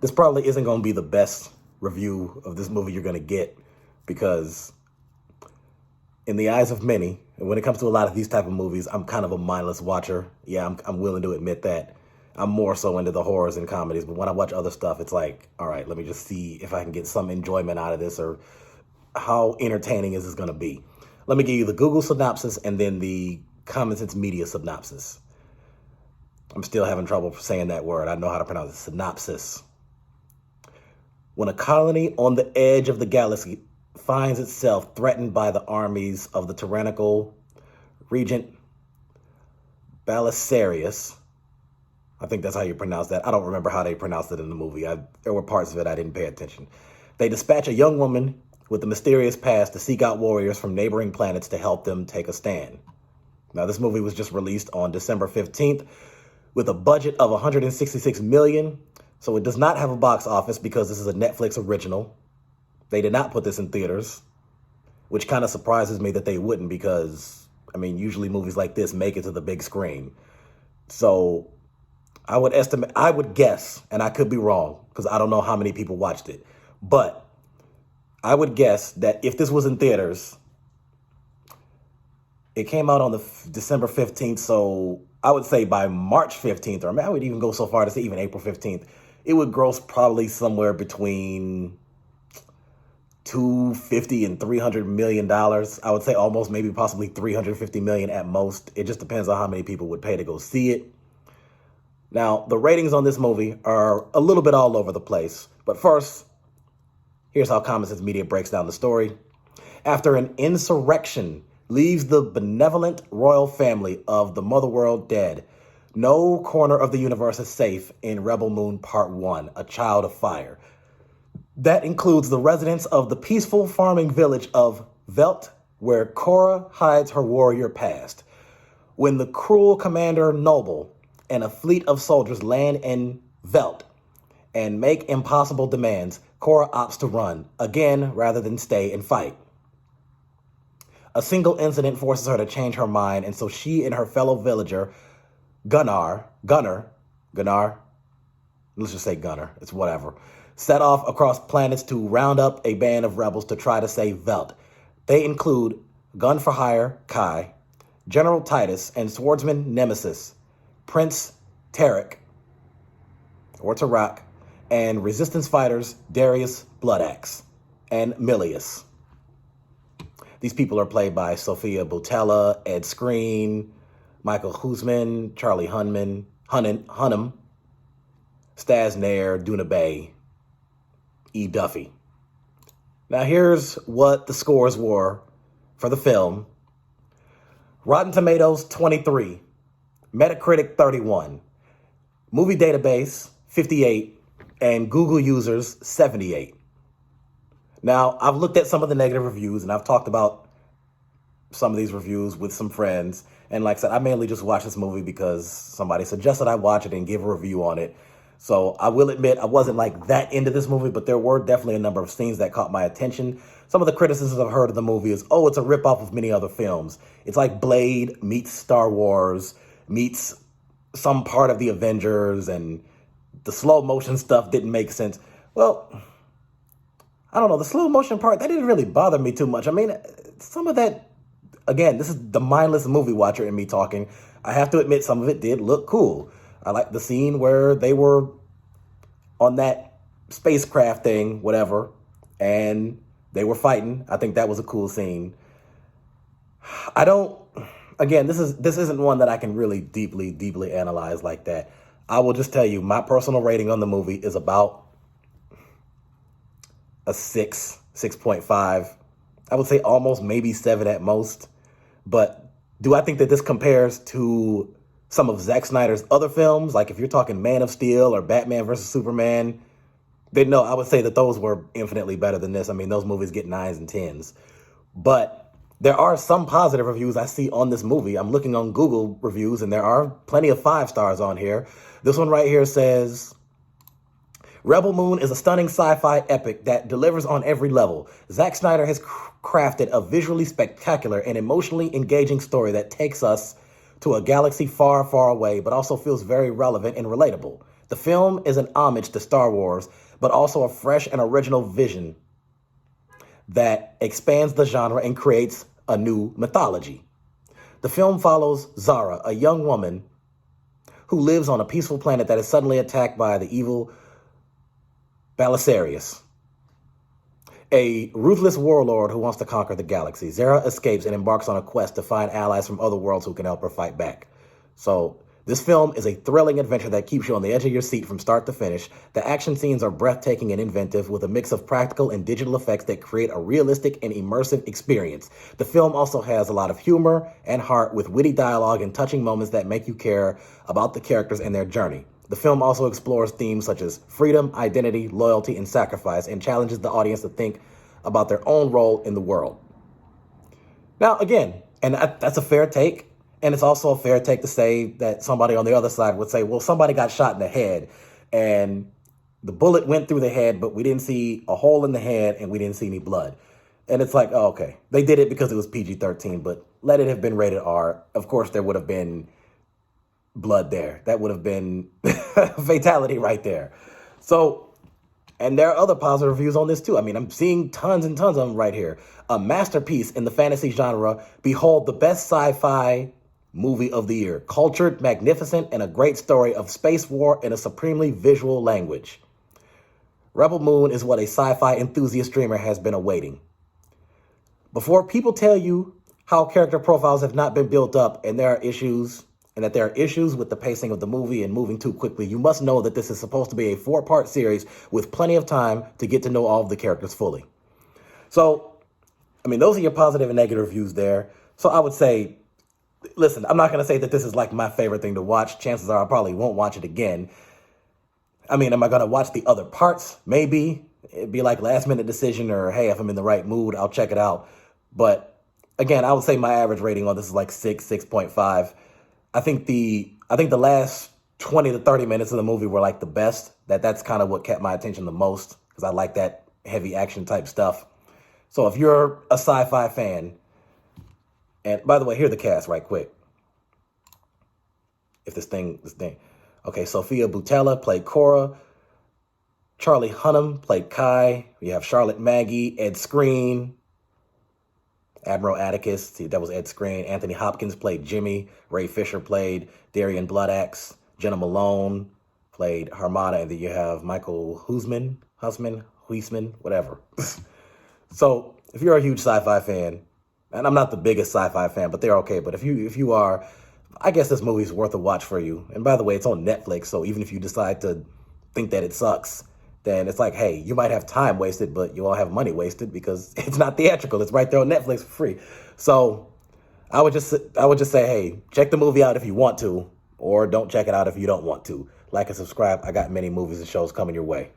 this probably isn't going to be the best review of this movie you're going to get, because in the eyes of many, and when it comes to a lot of these type of movies, I'm kind of a mindless watcher. Yeah, I'm willing to admit that. I'm more so into the horrors and comedies, but when I watch other stuff, it's like, all right, let me just see if I can get some enjoyment out of this, or how entertaining is this going to be. Let me give you the Google synopsis and then the Common Sense Media synopsis. I'm still having trouble saying that word. I know how to pronounce it. Synopsis. When a colony on the edge of the galaxy finds itself threatened by the armies of the tyrannical Regent Belisarius, I think that's how you pronounce that. I don't remember how they pronounced it in the movie. There were parts of it I didn't pay attention. They dispatch a young woman with a mysterious past to seek out warriors from neighboring planets to help them take a stand. Now, this movie was just released on December 15th with a budget of $166 million. So it does not have a box office because this is a Netflix original. They did not put this in theaters, which kind of surprises me that they wouldn't, because, I mean, usually movies like this make it to the big screen. So I would guess, and I could be wrong because I don't know how many people watched it, but I would guess that if this was in theaters, it came out on the December 15th. So I would say by March 15th, or I would even go so far to say even April 15th, it would gross probably somewhere between $250 and $300 million. I would say almost maybe possibly $350 million at most. It just depends on how many people would pay to go see it. Now, the ratings on this movie are a little bit all over the place. But first, here's how Common Sense Media breaks down the story. After an insurrection leaves the benevolent royal family of the Motherworld dead, no corner of the universe is safe in Rebel Moon Part 1, A Child of Fire. That includes the residents of the peaceful farming village of Velt, where Cora hides her warrior past. When the cruel Commander Noble and a fleet of soldiers land in Velt and make impossible demands, Cora opts to run, again, rather than stay and fight. A single incident forces her to change her mind, and so she and her fellow villager, Gunnar, let's just say Gunnar, it's whatever, set off across planets to round up a band of rebels to try to save Velt. They include Gun for Hire, Kai, General Titus, and swordsman Nemesis, Prince Tarek, or Tarak, and resistance fighters Darius Bloodaxe and Milius. These people are played by Sofia Boutella, Ed Skrein, Michael Hussman, Charlie Hunnam, Staz Nair, Duna Bay, E. Duffy. Now here's what the scores were for the film. Rotten Tomatoes, 23. Metacritic, 31. Movie Database, 58. And Google users, 78. Now, I've looked at some of the negative reviews, and I've talked about some of these reviews with some friends. And like I said, I mainly just watched this movie because somebody suggested I watch it and give a review on it. So I will admit I wasn't like that into this movie, but there were definitely a number of scenes that caught my attention. Some of the criticisms I've heard of the movie is, oh, it's a ripoff of many other films. It's like Blade meets Star Wars, meets some part of the Avengers, and the slow motion stuff didn't make sense. Well, I don't know. The slow motion part, that didn't really bother me too much. I mean, some of that, again, this is the mindless movie watcher in me talking. I have to admit some of it did look cool. I like the scene where they were on that spacecraft thing, whatever, and they were fighting. I think that was a cool scene. Again, this isn't one that I can really deeply analyze like that. I will just tell you, my personal rating on the movie is about a 6.5. I would say almost maybe 7 at most. But do I think that this compares to some of Zack Snyder's other films? Like if you're talking Man of Steel or Batman versus Superman, then no, I would say that those were infinitely better than this. I mean, those movies get 9s and 10s. But there are some positive reviews I see on this movie. I'm looking on Google reviews, and there are plenty of 5 stars on here. This one right here says, Rebel Moon is a stunning sci-fi epic that delivers on every level. Zack Snyder has crafted a visually spectacular and emotionally engaging story that takes us to a galaxy far, far away, but also feels very relevant and relatable. The film is an homage to Star Wars, but also a fresh and original vision that expands the genre and creates a new mythology. The film follows Zara, a young woman who lives on a peaceful planet that is suddenly attacked by the evil Belisarius, a ruthless warlord who wants to conquer the galaxy. Zara escapes and embarks on a quest to find allies from other worlds who can help her fight back. So this film is a thrilling adventure that keeps you on the edge of your seat from start to finish. The action scenes are breathtaking and inventive, with a mix of practical and digital effects that create a realistic and immersive experience. The film also has a lot of humor and heart, with witty dialogue and touching moments that make you care about the characters and their journey. The film also explores themes such as freedom, identity, loyalty, and sacrifice, and challenges the audience to think about their own role in the world. Now, again, and that's a fair take, and it's also a fair take to say that somebody on the other side would say, well, somebody got shot in the head, and the bullet went through the head, but we didn't see a hole in the head, and we didn't see any blood. And it's like, oh, okay, they did it because it was PG-13, but let it have been rated R. Of course, there would have been blood there. That would have been fatality right there. So, and there are other positive reviews on this too. I mean, I'm seeing tons and tons of them right here. A masterpiece in the fantasy genre. Behold the best sci-fi movie of the year. Cultured, magnificent, and a great story of space war in a supremely visual language. Rebel Moon is what a sci-fi enthusiast dreamer has been awaiting. Before people tell you how character profiles have not been built up and there are issues with the pacing of the movie and moving too quickly, you must know that this is supposed to be a 4-part series with plenty of time to get to know all of the characters fully. So, I mean, those are your positive and negative reviews there. So I would say, listen, I'm not going to say that this is like my favorite thing to watch. Chances are I probably won't watch it again. I mean, am I going to watch the other parts? Maybe. It'd be like last minute decision, or hey, if I'm in the right mood, I'll check it out. But again, I would say my average rating on this is like 6.5. I think the last 20 to 30 minutes of the movie were like the best. That's kind of what kept my attention the most, because I like that heavy action type stuff. So if you're a sci-fi fan, and by the way, here's the cast right quick. If this thing. Okay, Sofia Boutella played Cora. Charlie Hunnam played Kai. We have Charlotte Maggi, Ed Skrein, Admiral Atticus, that was Ed Skrein. Anthony Hopkins played Jimmy. Ray Fisher played Darian Bloodaxe. Jenna Malone played Harmana. And then you have Michael Huisman, whatever. So if you're a huge sci-fi fan, and I'm not the biggest sci-fi fan, but they're okay. But if you are, I guess this movie's worth a watch for you. And by the way, it's on Netflix, so even if you decide to think that it sucks, then it's like, hey, you might have time wasted, but you won't have money wasted because it's not theatrical. It's right there on Netflix for free. So I would just say, hey, check the movie out if you want to, or don't check it out if you don't want to. Like and subscribe. I got many movies and shows coming your way.